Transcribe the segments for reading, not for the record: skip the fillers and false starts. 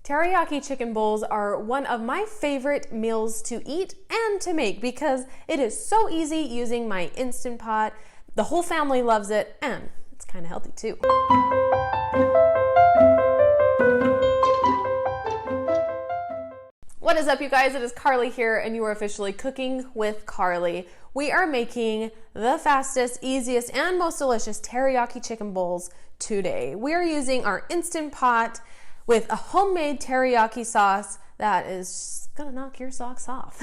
Teriyaki chicken bowls are one of my favorite meals to eat and to make because it is so easy using my Instant Pot. The whole family loves it and it's kind of healthy too. What is up, you guys? It is Carly here and you are officially cooking with Carly. We are making the fastest, easiest, and most delicious teriyaki chicken bowls today. We are using our Instant Pot with a homemade teriyaki sauce that is gonna knock your socks off.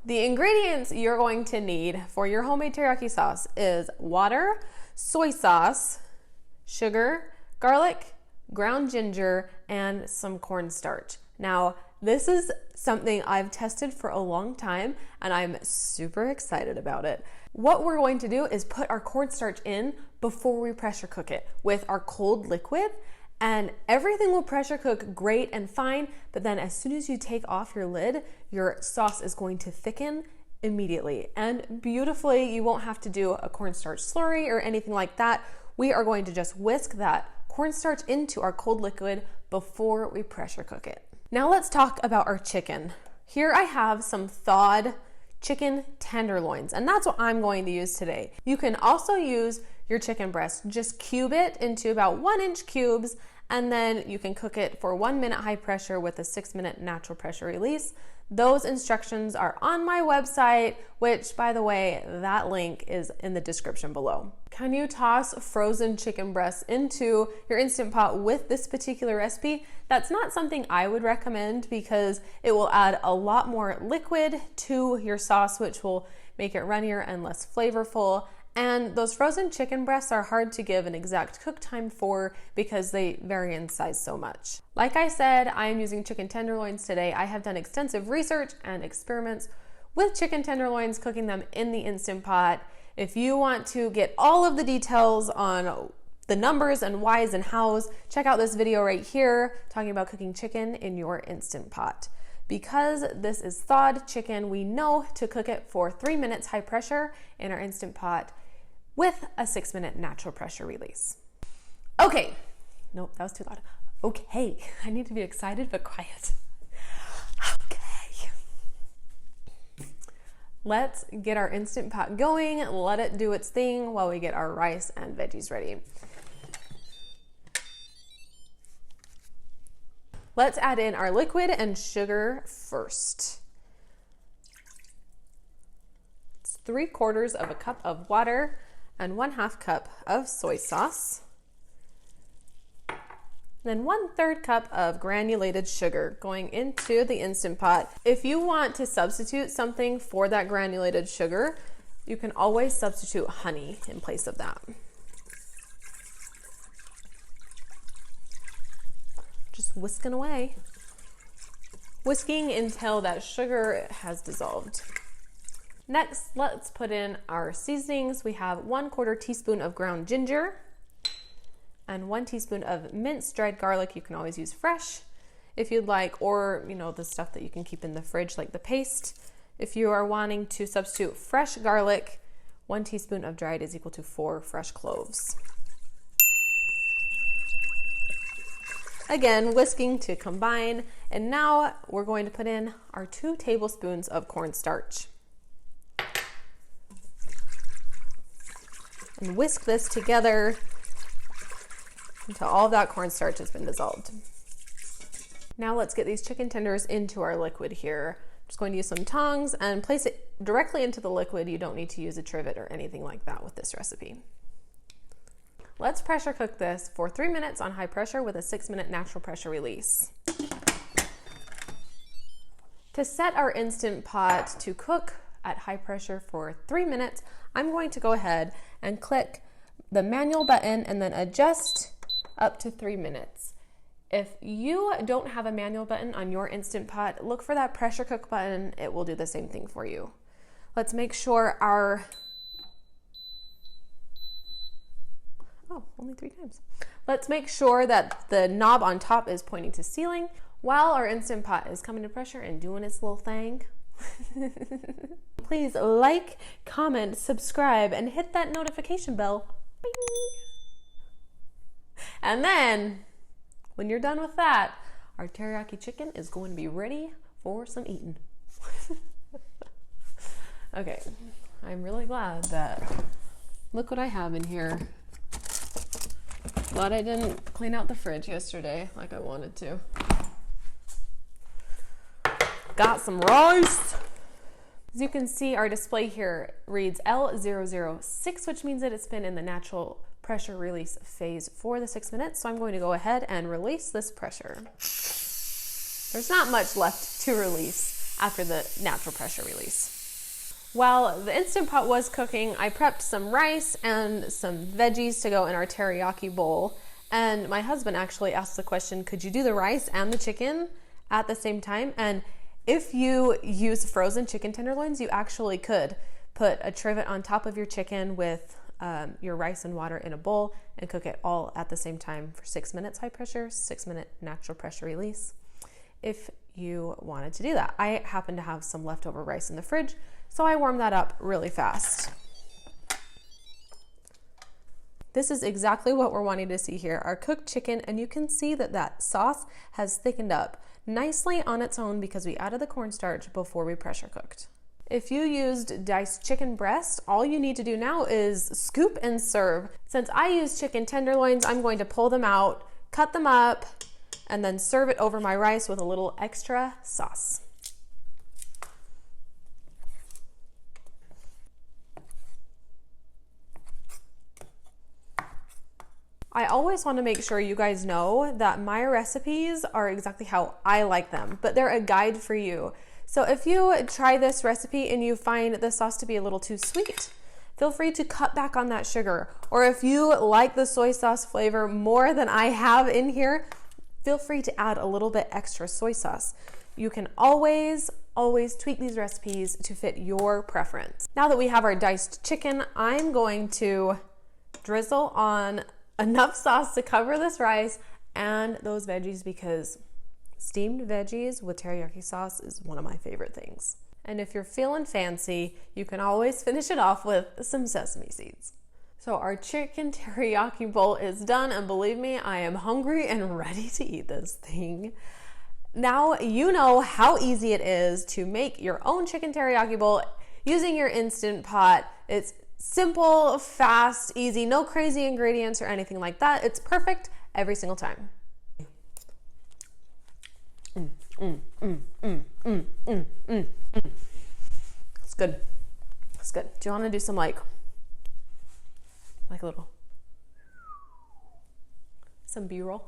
The ingredients you're going to need for your homemade teriyaki sauce is water, soy sauce, sugar, garlic, ground ginger, and some cornstarch. Now, this is something I've tested for a long time and I'm super excited about it. What we're going to do is put our cornstarch in before we pressure cook it with our cold liquid, and everything will pressure cook great and fine, but then as soon as you take off your lid, your sauce is going to thicken immediately and beautifully. You won't have to do a cornstarch slurry or anything like that. We are going to just whisk that cornstarch into our cold liquid before we pressure cook it. Now let's talk about our chicken. Here I have some thawed chicken tenderloins, and that's what I'm going to use today. You can also use your chicken breast. Just cube it into about 1-inch cubes, and then you can cook it for 1 minute high pressure with a 6-minute natural pressure release. Those instructions are on my website, which, by the way, that link is in the description below. Can you toss frozen chicken breasts into your Instant Pot with this particular recipe? That's not something I would recommend because it will add a lot more liquid to your sauce, which will make it runnier and less flavorful. And those frozen chicken breasts are hard to give an exact cook time for because they vary in size so much. Like I said, I am using chicken tenderloins today. I have done extensive research and experiments with chicken tenderloins, cooking them in the Instant Pot. If you want to get all of the details on the numbers and whys and hows, check out this video right here talking about cooking chicken in your Instant Pot. Because this is thawed chicken, we know to cook it for 3 minutes high pressure in our Instant Pot with a 6-minute natural pressure release. Okay, nope, that was too loud. Okay, I need to be excited but quiet. Okay. Let's get our Instant Pot going, let it do its thing while we get our rice and veggies ready. Let's add in our liquid and sugar first. It's 3/4 of a cup of water and 1/2 cup of soy sauce. Then 1/3 cup of granulated sugar going into the Instant Pot. If you want to substitute something for that granulated sugar, you can always substitute honey in place of that. Just whisking away. Whisking until that sugar has dissolved. Next, let's put in our seasonings. We have 1/4 teaspoon of ground ginger and 1 teaspoon of minced dried garlic. You can always use fresh if you'd like, or the stuff that you can keep in the fridge like the paste. If you are wanting to substitute fresh garlic, 1 teaspoon of dried is equal to 4 fresh cloves. Again, whisking to combine. And now we're going to put in our 2 tablespoons of cornstarch. And whisk this together until all of that cornstarch has been dissolved. Now let's get these chicken tenders into our liquid here. I'm just going to use some tongs and place it directly into the liquid. You don't need to use a trivet or anything like that with this recipe. Let's pressure cook this for 3 minutes on high pressure with a 6-minute natural pressure release. To set our Instant Pot to cook at high pressure for 3 minutes, I'm going to go ahead and click the manual button and then adjust up to 3 minutes. If you don't have a manual button on your Instant Pot, look for that pressure cook button. It will do the same thing for you. Let's make sure our only 3 times. Let's make sure that the knob on top is pointing to ceiling while our Instant Pot is coming to pressure and doing its little thing. Please like, comment, subscribe, and hit that notification bell. Bing. And then When you're done with that, our teriyaki chicken is going to be ready for some eating. Okay, I'm really glad that, look what I have in here. Glad I didn't clean out the fridge yesterday like I wanted to. Got some rice. As you can see, our display here reads L006, which means that it's been in the natural pressure release phase for the 6 minutes. So I'm going to go ahead and release this pressure. There's not much left to release after the natural pressure release. While the Instant Pot was cooking, I prepped some rice and some veggies to go in our teriyaki bowl. And my husband actually asked the question, could you do the rice and the chicken at the same time? And if you use frozen chicken tenderloins, you actually could put a trivet on top of your chicken with your rice and water in a bowl and cook it all at the same time for 6 minutes high pressure, 6 minute natural pressure release, if you wanted to do that. I happen to have some leftover rice in the fridge, so I warmed that up really fast. This is exactly what we're wanting to see here, our cooked chicken, and you can see that that sauce has thickened up nicely on its own because we added the cornstarch before we pressure cooked. If you used diced chicken breast, all you need to do now is scoop and serve. Since I use chicken tenderloins, I'm going to pull them out, cut them up, and then serve it over my rice with a little extra sauce. I always want to make sure you guys know that my recipes are exactly how I like them, but they're a guide for you. So if you try this recipe and you find the sauce to be a little too sweet, feel free to cut back on that sugar. Or if you like the soy sauce flavor more than I have in here, feel free to add a little bit extra soy sauce. You can always tweak these recipes to fit your preference. Now that we have our diced chicken, I'm going to drizzle on enough sauce to cover this rice and those veggies because steamed veggies with teriyaki sauce is one of my favorite things. And if you're feeling fancy, you can always finish it off with some sesame seeds. So our chicken teriyaki bowl is done, and believe me, I am hungry and ready to eat this thing. Now you know how easy it is to make your own chicken teriyaki bowl using your Instant Pot. It's simple, fast, easy, no crazy ingredients or anything like that. It's perfect every single time. It's good. It's good. Do you want to do some like a little, some B-roll?